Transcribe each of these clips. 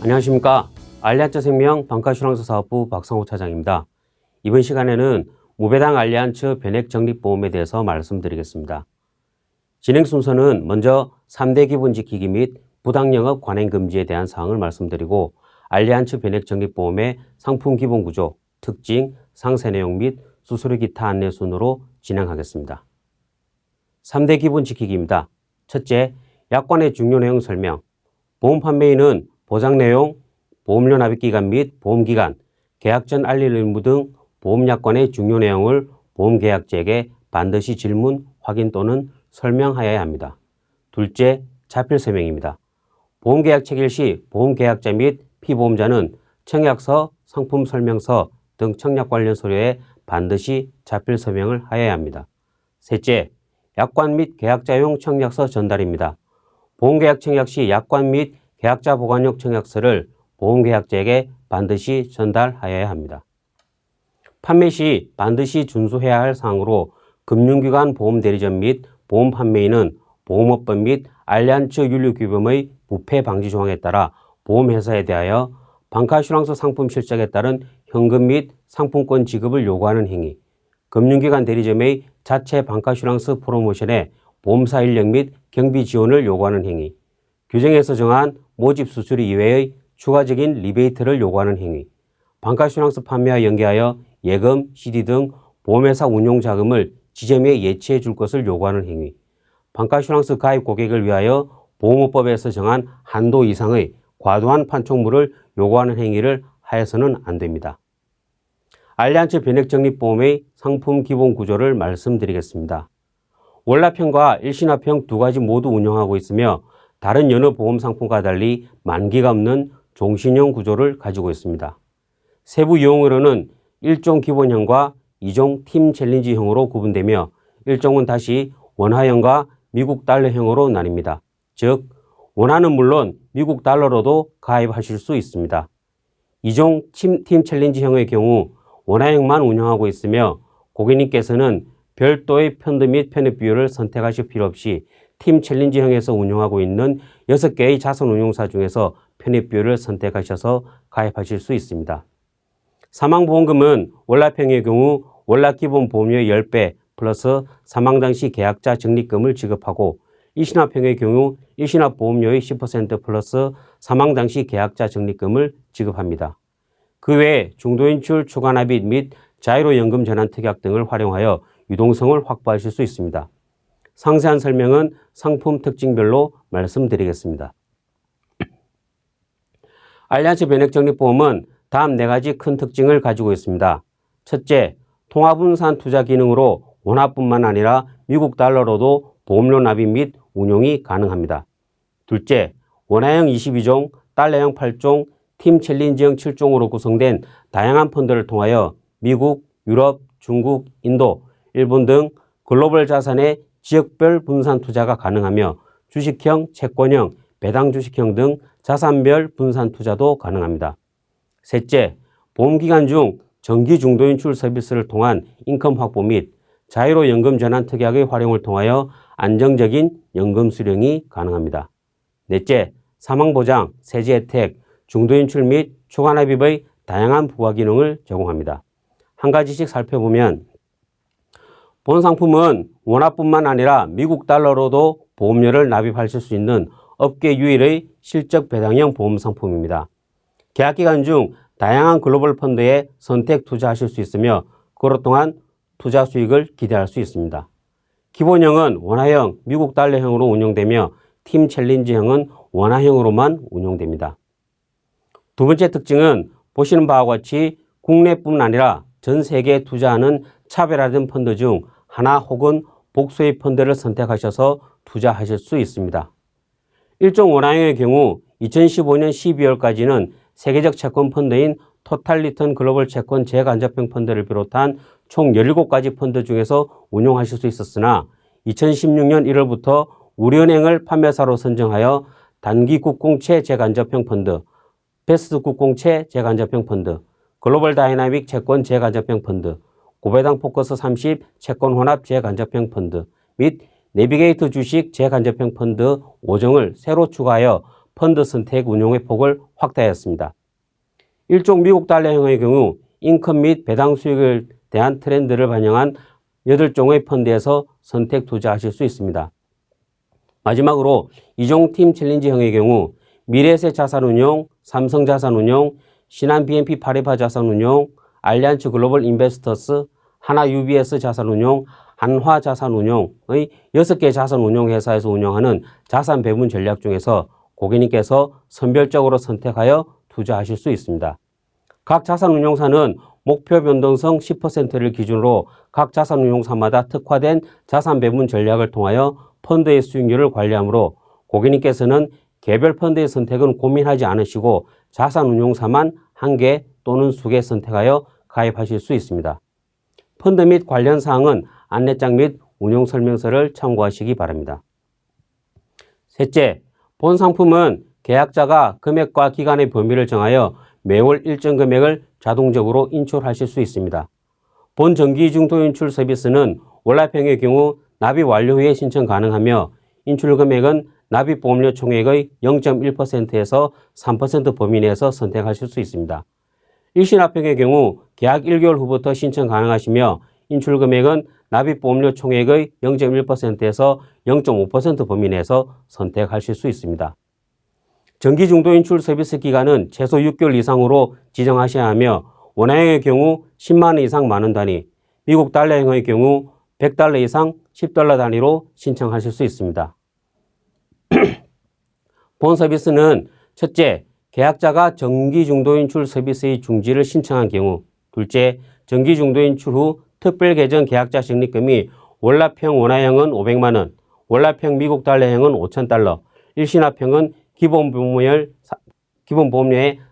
안녕하십니까. 알리안츠생명 방카슈랑스사업부 박성호 차장입니다. 이번 시간에는 무배당 알리안츠 변액적립보험에 대해서 말씀드리겠습니다. 진행 순서는 먼저 3대 기본 지키기 및 부당영업 관행금지에 대한 사항을 말씀드리고 알리안츠 변액적립보험의 상품 기본 구조, 특징, 상세 내용 및 수수료 기타 안내 순으로 진행하겠습니다. 3대 기본 지키기입니다. 첫째, 약관의 중요 내용 설명. 보험 판매인은 보장 내용, 보험료 납입기간 및 보험기간, 계약 전 알릴 의무 등 보험약관의 중요 내용을 보험계약자에게 반드시 질문, 확인 또는 설명하여야 합니다. 둘째, 자필 서명입니다. 보험계약 체결 시 보험계약자 및 피보험자는 청약서, 상품설명서 등 청약 관련 서류에 반드시 자필 서명을 하여야 합니다. 셋째, 약관 및 계약자용 청약서 전달입니다. 보험계약 청약 시 약관 및 계약자 보관용 청약서를 보험계약자에게 반드시 전달하여야 합니다. 판매 시 반드시 준수해야 할 사항으로 금융기관 보험대리점 및 보험판매인은 보험업법 및 알리안츠 윤리규범의 부패 방지 조항에 따라 보험회사에 대하여 방카슈랑스 상품 실적에 따른 현금 및 상품권 지급을 요구하는 행위, 금융기관 대리점의 자체 방카슈랑스 프로모션에 보험사 인력 및 경비 지원을 요구하는 행위, 규정에서 정한 모집 수수료 이외의 추가적인 리베이트를 요구하는 행위, 방카슈랑스 판매와 연계하여 예금, CD 등 보험회사 운용 자금을 지점에 예치해 줄 것을 요구하는 행위, 방카슈랑스 가입 고객을 위하여 보험업법에서 정한 한도 이상의 과도한 판촉물을 요구하는 행위를 하여서는 안 됩니다. 알리안츠 변액적립보험의 상품 기본 구조를 말씀드리겠습니다. 월납형과 일시납형 두 가지 모두 운영하고 있으며 다른 여느 보험 상품과 달리 만기가 없는 종신형 구조를 가지고 있습니다. 세부 유형으로는 1종 기본형과 2종 팀 챌린지형으로 구분되며 1종은 다시 원화형과 미국 달러형으로 나뉩니다. 즉, 원화는 물론 미국 달러로도 가입하실 수 있습니다. 2종 팀 챌린지형의 경우 원화형만 운영하고 있으며 고객님께서는 별도의 펀드 및 편입 비율을 선택하실 필요 없이 팀 챌린지형에서 운영하고 있는 6개의 자산운용사 중에서 편입 비율을 선택하셔서 가입하실 수 있습니다. 사망보험금은 월납형의 경우 월납기본보험료 10배 플러스 사망 당시 계약자 적립금을 지급하고 일시납형의 경우 일시납보험료의 10% 플러스 사망 당시 계약자 적립금을 지급합니다. 그 외에 중도인출 추가납입 및 자유로연금 전환 특약 등을 활용하여 유동성을 확보하실 수 있습니다. 상세한 설명은 상품 특징별로 말씀드리겠습니다. 알리안츠 변액적립보험은 다음 4가지 큰 특징을 가지고 있습니다. 첫째, 통화분산 투자 기능으로 원화뿐만 아니라 미국 달러로도 보험료 납입 및 운용이 가능합니다. 둘째, 원화형 22종, 달러형 8종, 팀 챌린지형 7종으로 구성된 다양한 펀드를 통하여 미국, 유럽, 중국, 인도, 일본 등 글로벌 자산의 지역별 분산 투자가 가능하며 주식형, 채권형, 배당 주식형 등 자산별 분산 투자도 가능합니다. 셋째, 보험기간 중 정기 중도인출 서비스를 통한 인컴 확보 및 자유로 연금 전환 특약의 활용을 통하여 안정적인 연금 수령이 가능합니다. 넷째, 사망보장, 세제 혜택, 중도인출 및 추가납입의 다양한 부가 기능을 제공합니다. 한 가지씩 살펴보면 본 상품은 원화뿐만 아니라 미국 달러로도 보험료를 납입하실 수 있는 업계 유일의 실적 배당형 보험 상품입니다. 계약기간 중 다양한 글로벌 펀드에 선택 투자하실 수 있으며 그로 동안 투자 수익을 기대할 수 있습니다. 기본형은 원화형, 미국 달러형으로 운영되며 팀 챌린지형은 원화형으로만 운영됩니다. 두 번째 특징은 보시는 바와 같이 국내뿐 아니라 전 세계에 투자하는 차별화된 펀드 중 하나 혹은 복수의 펀드를 선택하셔서 투자하실 수 있습니다. 일종 원화형의 경우 2015년 12월까지는 세계적 채권 펀드인 토탈 리턴 글로벌 채권 재간접형 펀드를 비롯한 총 17가지 펀드 중에서 운용하실 수 있었으나 2016년 1월부터 우리은행을 판매사로 선정하여 단기 국공채 재간접형 펀드, 베스트 국공채 재간접형 펀드, 글로벌 다이나믹 채권 재간접형 펀드, 고배당 포커스 30 채권 혼합 재간접형 펀드 및 내비게이트 주식 재간접형 펀드 5종을 새로 추가하여 펀드 선택 운용의 폭을 확대하였습니다. 일종 미국 달러형의 경우 인컴 및 배당 수익에 대한 트렌드를 반영한 8종의 펀드에서 선택 투자하실 수 있습니다. 마지막으로 이종 팀 챌린지형의 경우 미래에셋 자산운용, 삼성자산운용, 신한 BNP 파리바 자산운용, 알리안츠 글로벌 인베스터스, 하나 UBS 자산운용, 한화 자산운용의 6개 자산운용회사에서 운영하는 자산 배분 전략 중에서 고객님께서 선별적으로 선택하여 투자하실 수 있습니다. 각 자산운용사는 목표 변동성 10%를 기준으로 각 자산운용사마다 특화된 자산 배분 전략을 통하여 펀드의 수익률을 관리하므로 고객님께서는 개별 펀드의 선택은 고민하지 않으시고 자산운용사만 1개 또는 2개 선택하여 가입하실 수 있습니다. 펀드 및 관련 사항은 안내장 및 운용설명서를 참고하시기 바랍니다. 셋째, 본 상품은 계약자가 금액과 기간의 범위를 정하여 매월 일정 금액을 자동적으로 인출하실 수 있습니다. 본 정기 중도 인출 서비스는 월납형의 경우 납입 완료 후에 신청 가능하며 인출 금액은 납입 보험료 총액의 0.1%에서 3% 범위 내에서 선택하실 수 있습니다. 일시납형의 경우 계약 1개월 후부터 신청 가능하시며 인출 금액은 납입 보험료 총액의 0.1%에서 0.5% 범위 내에서 선택하실 수 있습니다. 정기 중도 인출 서비스 기간은 최소 6개월 이상으로 지정하셔야 하며 원화형의 경우 10만 원 이상 만원 단위, 미국 달러형의 경우 100달러 이상 10달러 단위로 신청하실 수 있습니다. 본 서비스는 첫째, 계약자가 정기 중도 인출 서비스의 중지를 신청한 경우, 둘째, 정기 중도 인출 후 특별 계정 계약자 적립금이 월납형 원화형은 500만 원, 월납형 미국 달러형은 5,000달러, 일시납형은 기본 보험료의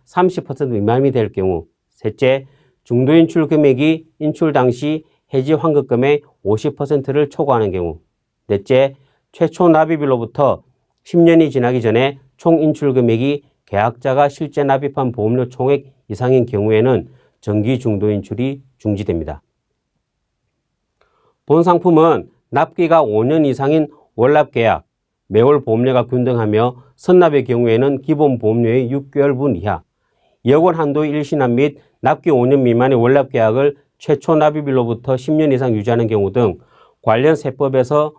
30% 미만이 될 경우, 셋째, 중도 인출 금액이 인출 당시 해지 환급금의 50%를 초과하는 경우, 넷째, 최초 납입일로부터 10년이 지나기 전에 총 인출 금액이 계약자가 실제 납입한 보험료 총액 이상인 경우에는 정기 중도 인출이 중지됩니다. 본 상품은 납기가 5년 이상인 월납계약, 매월 보험료가 균등하며 선납의 경우에는 기본 보험료의 6개월분 이하, 2억 원 한도의 일시납 및 납기 5년 미만의 월납계약을 최초 납입일로부터 10년 이상 유지하는 경우 등 관련 세법에서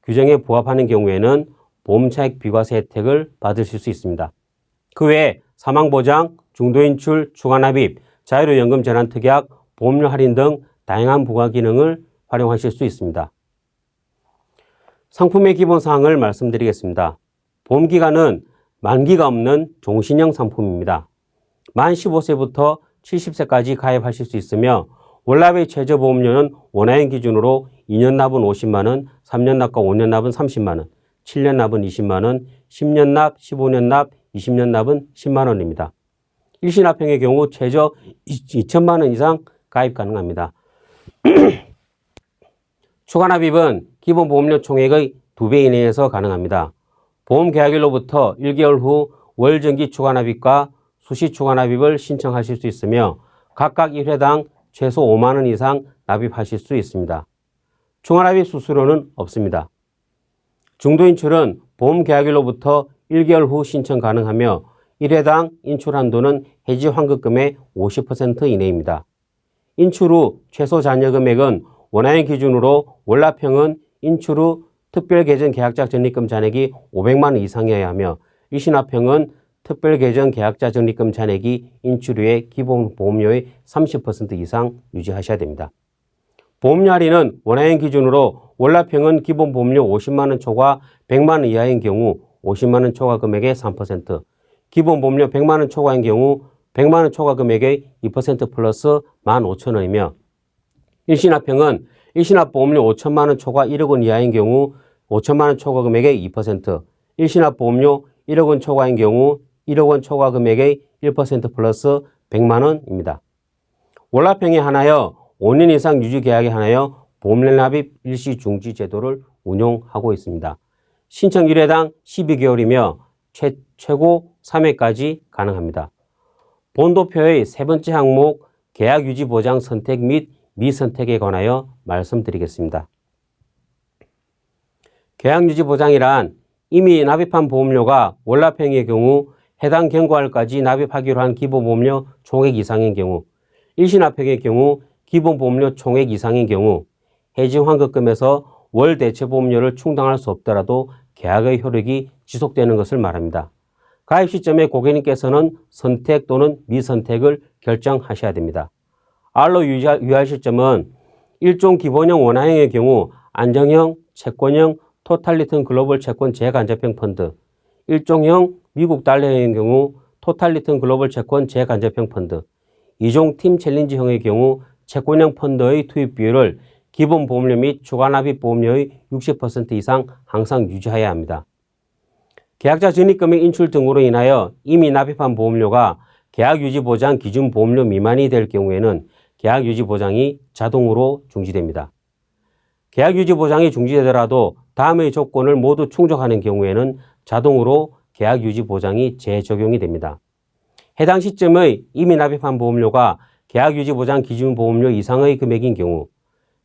규정에 부합하는 경우에는 보험차익 비과세 혜택을 받으실 수 있습니다. 그 외에 사망보장, 중도인출, 추가납입, 자유로연금 전환특약, 보험료 할인 등 다양한 부가 기능을 활용하실 수 있습니다. 상품의 기본사항을 말씀드리겠습니다. 보험기간은 만기가 없는 종신형 상품입니다. 만 15세부터 70세까지 가입하실 수 있으며 월납의 최저 보험료는 원화형 기준으로 2년 납은 50만 원, 3년 납과 5년 납은 30만 원, 7년 납은 20만 원, 10년 납, 15년 납, 20년 납은 10만 원입니다. 일시납형의 경우 최저 2천만 원 이상 가입 가능합니다. 추가납입은 기본 보험료 총액의 2배 이내에서 가능합니다. 보험 계약일로부터 1개월 후 월정기 추가납입과 수시 추가납입을 신청하실 수 있으며 각각 1회당 최소 5만 원 이상 납입하실 수 있습니다. 추가납입 수수료는 없습니다. 중도인출은 보험 계약일로부터 1개월 후 신청 가능하며 1회당 인출 한도는 해지 환급금의 50% 이내입니다. 인출 후 최소 잔여 금액은 원화형 기준으로 월납형은 인출 후 특별 계정 계약자 적립금 잔액이 500만 원 이상이어야 하며 일시납형은 특별 계정 계약자 적립금 잔액이 인출 후에 기본 보험료의 30% 이상 유지하셔야 됩니다. 보험료 할인은 원화형 기준으로 월납형은 기본 보험료 50만 원 초과 100만 원 이하인 경우 50만 원 초과 금액의 3%, 기본 보험료 100만 원 초과인 경우 100만 원 초과 금액의 2% 플러스 15,000원이며 일시납형은 일시납 보험료 5천만 원 초과 1억 원 이하인 경우 5천만 원 초과 금액의 2%, 일시납 보험료 1억 원 초과인 경우 1억 원 초과 금액의 1% 플러스 100만 원입니다. 월납형에 한하여 5년 이상 유지 계약에 한하여 보험료 납입 일시 중지 제도를 운용하고 있습니다. 신청 1회당 12개월이며 최고 3회까지 가능합니다. 본도표의 세 번째 항목 계약 유지 보장 선택 및 미선택에 관하여 말씀드리겠습니다. 계약 유지 보장이란 이미 납입한 보험료가 월납형의 경우 해당 경과일까지 납입하기로 한 기본보험료 총액 이상인 경우, 일시납형의 경우 기본보험료 총액 이상인 경우 해지환급금에서 월 대체보험료를 충당할 수 없더라도 계약의 효력이 지속되는 것을 말합니다. 가입 시점에 고객님께서는 선택 또는 미선택을 결정하셔야 됩니다. R로 유의하실 점은 일종 기본형 원화형의 경우 안정형, 채권형, 토탈리턴 글로벌 채권 재간접형 펀드, 일종형 미국 달러형의 경우 토탈리턴 글로벌 채권 재간접형 펀드, 이종 팀 챌린지형의 경우 채권형 펀드의 투입 비율을 기본 보험료 및 추가 납입 보험료의 60% 이상 항상 유지해야 합니다. 계약자 적립금액 인출 등으로 인하여 이미 납입한 보험료가 계약유지보장 기준 보험료 미만이 될 경우에는 계약유지보장이 자동으로 중지됩니다. 계약유지보장이 중지되더라도 다음의 조건을 모두 충족하는 경우에는 자동으로 계약유지보장이 재적용이 됩니다. 해당 시점의 이미 납입한 보험료가 계약유지보장 기준 보험료 이상의 금액인 경우,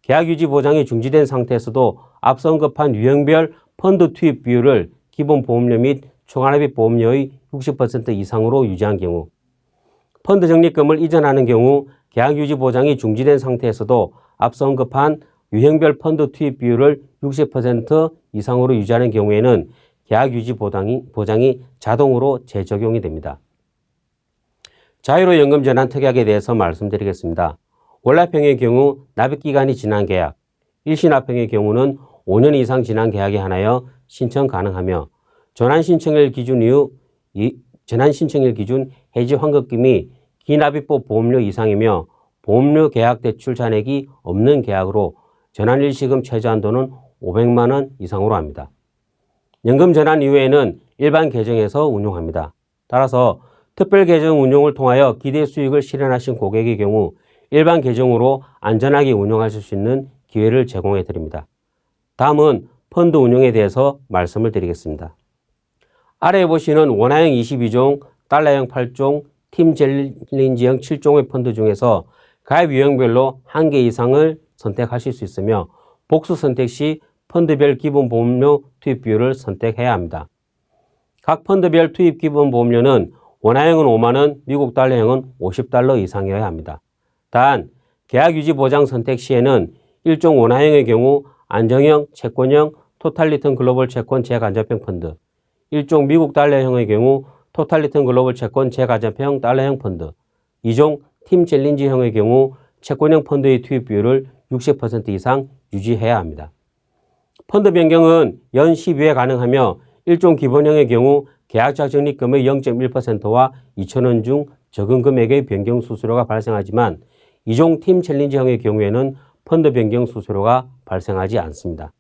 계약유지보장이 중지된 상태에서도 앞서 언급한 유형별 펀드 투입 비율을 기본 보험료 및 추가납입 보험료의 60% 이상으로 유지한 경우, 펀드 적립금을 이전하는 경우 계약유지보장이 중지된 상태에서도 앞서 언급한 유형별 펀드 투입 비율을 60% 이상으로 유지하는 경우에는 계약유지보장이 자동으로 재적용이 됩니다. 자유로연금전환 특약에 대해서 말씀드리겠습니다. 월납형의 경우 납입기간이 지난 계약, 일시납형의 경우는 5년 이상 지난 계약에 한하여 신청 가능하며 전환신청일 기준 해지환급금이 기납입법 보험료 이상이며 보험료 계약 대출 잔액이 없는 계약으로 전환일시금 최저한도는 500만 원 이상으로 합니다. 연금 전환 이후에는 일반 계정에서 운용합니다. 따라서 특별 계정 운용을 통하여 기대 수익을 실현하신 고객의 경우 일반 계정으로 안전하게 운용하실 수 있는 기회를 제공해 드립니다. 다음은 펀드 운용에 대해서 말씀을 드리겠습니다. 아래에 보시는 원화형 22종, 달러형 8종, 팀 챌린지형 7종의 펀드 중에서 가입 유형별로 1개 이상을 선택하실 수 있으며 복수 선택 시 펀드별 기본 보험료 투입 비율을 선택해야 합니다. 각 펀드별 투입 기본 보험료는 원화형은 5만 원, 미국 달러형은 50달러 이상이어야 합니다. 단, 계약 유지 보장 선택 시에는 일종 원화형의 경우 안정형, 채권형, 토탈리턴 글로벌 채권 재간접형 펀드, 일종 미국 달러형의 경우 토탈리턴 글로벌 채권 재간접형 달러형 펀드, 이종 팀 챌린지형의 경우 채권형 펀드의 투입 비율을 60% 이상 유지해야 합니다. 펀드 변경은 연 12회 가능하며 일종 기본형의 경우 계약자 적립금의 0.1%와 2,000원 중 적은 금액의 변경 수수료가 발생하지만 이종 팀 챌린지형의 경우에는 펀드 변경 수수료가 발생하지 않습니다.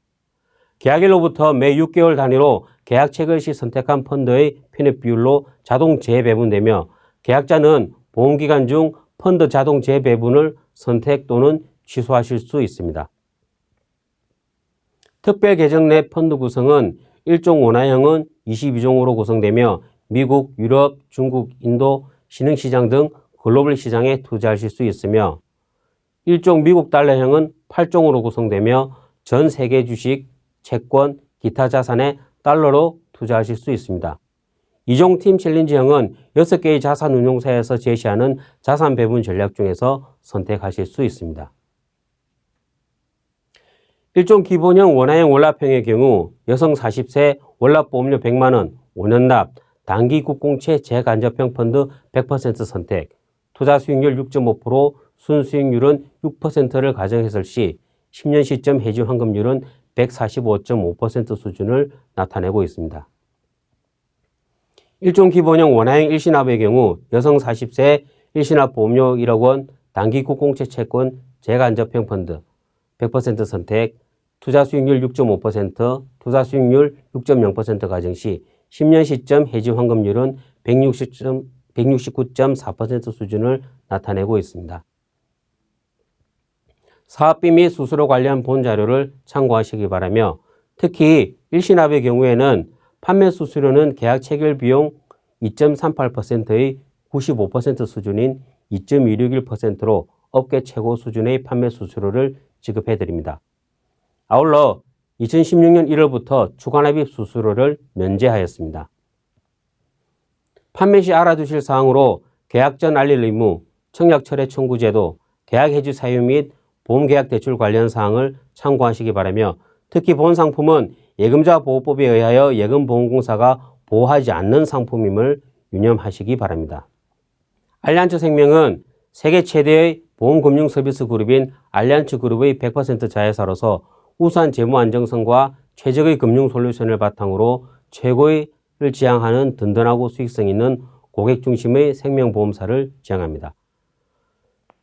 계약일로부터 매 6개월 단위로 계약 체결 시 선택한 펀드의 편입 비율로 자동 재배분되며 계약자는 보험기간 중 펀드 자동 재배분을 선택 또는 취소하실 수 있습니다. 특별 계정 내 펀드 구성은 일종 원화형은 22종으로 구성되며 미국, 유럽, 중국, 인도, 신흥시장 등 글로벌 시장에 투자하실 수 있으며 일종 미국 달러형은 8종으로 구성되며 전 세계 주식, 채권, 기타 자산에 달러로 투자하실 수 있습니다. 이종 팀 챌린지형은 6개의 자산 운용사에서 제시하는 자산 배분 전략 중에서 선택하실 수 있습니다. 일종 기본형 원화형 월납형의 경우 여성 40세 월납보험료 100만 원, 5년 납, 단기 국공채 재간접형 펀드 100% 선택, 투자 수익률 6.5%, 순수익률은 6%를 가정했을 시 10년 시점 해지 환급률은 145.5% 수준을 나타내고 있습니다. 일종 기본형 원화형 일시납의 경우 여성 40세 일시납 보험료 1억 원, 단기 국공채 채권 재간접형 펀드 100% 선택, 투자 수익률 6.5%, 투자 수익률 6.0% 가정 시 10년 시점 해지 환급률은 169.4% 수준을 나타내고 있습니다. 사업비 및 수수료 관련 본 자료를 참고하시기 바라며 특히 일시납의 경우에는 판매 수수료는 계약 체결 비용 2.38%의 95% 수준인 2.161%로 업계 최고 수준의 판매 수수료를 지급해 드립니다. 아울러 2016년 1월부터 추가납입 수수료를 면제하였습니다. 판매 시 알아두실 사항으로 계약 전 알릴 의무, 청약 철회 청구 제도, 계약 해지 사유 및 보험계약 대출 관련 사항을 참고하시기 바라며 특히 본 상품은 예금자 보호법에 의하여 예금보험공사가 보호하지 않는 상품임을 유념하시기 바랍니다. 알리안츠 생명은 세계 최대의 보험금융 서비스 그룹인 알리안츠 그룹의 100% 자회사로서 우수한 재무 안정성과 최적의 금융 솔루션을 바탕으로 최고를 지향하는 든든하고 수익성 있는 고객 중심의 생명보험사를 지향합니다.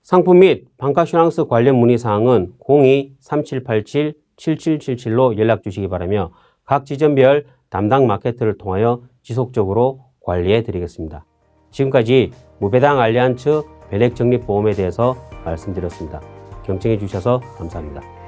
상품 및 방카슈랑스 관련 문의사항은 02-3787-7777로 연락 주시기 바라며 각 지점별 담당 마케터를 통하여 지속적으로 관리해 드리겠습니다. 지금까지 무배당 알리안츠 변액적립보험에 대해서 말씀드렸습니다. 경청해 주셔서 감사합니다.